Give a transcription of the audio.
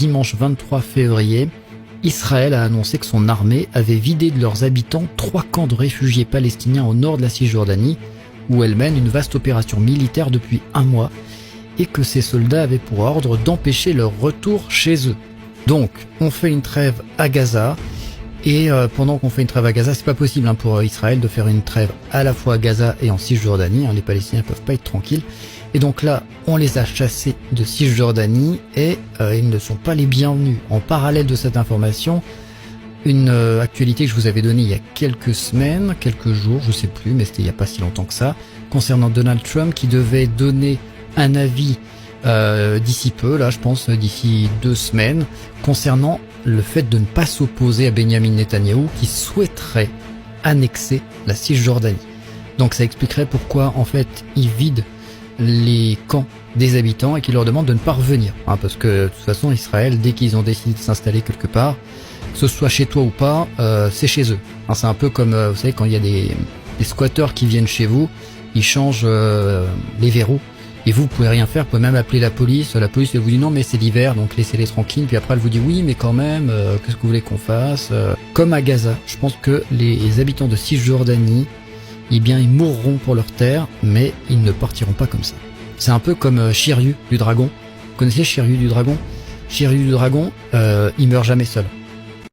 dimanche 23 février, Israël a annoncé que son armée avait vidé de leurs habitants 3 camps de réfugiés palestiniens au nord de la Cisjordanie, où elle mène une vaste opération militaire depuis 1 mois, et que ses soldats avaient pour ordre d'empêcher leur retour chez eux. Donc, on fait une trêve à Gaza, et pendant qu'on fait une trêve à Gaza, c'est pas possible pour Israël de faire une trêve à la fois à Gaza et en Cisjordanie, les Palestiniens peuvent pas être tranquilles. Et donc là, on les a chassés de Cisjordanie et ils ne sont pas les bienvenus. En parallèle de cette information, une actualité que je vous avais donnée il y a quelques semaines, quelques jours, je sais plus, mais c'était il y a pas si longtemps que ça, concernant Donald Trump qui devait donner un avis d'ici peu, là je pense d'ici 2 semaines, concernant le fait de ne pas s'opposer à Benjamin Netanyahou qui souhaiterait annexer la Cisjordanie. Donc ça expliquerait pourquoi en fait il vide les camps des habitants et qui leur demandent de ne pas revenir, parce que de toute façon Israël, dès qu'ils ont décidé de s'installer quelque part, que ce soit chez toi ou pas, c'est chez eux. C'est un peu comme vous savez quand il y a des squatteurs qui viennent chez vous, ils changent les verrous et vous pouvez rien faire, vous pouvez même appeler la police elle vous dit non mais c'est l'hiver donc laissez-les tranquilles, puis après elle vous dit oui mais quand même qu'est-ce que vous voulez qu'on fasse, comme à Gaza. Je pense que les habitants de Cisjordanie, eh bien ils mourront pour leur terre, mais ils ne partiront pas comme ça. C'est un peu comme Shiryu du dragon. Vous connaissez Shiryu du dragon? Shiryu du dragon, il meurt jamais seul.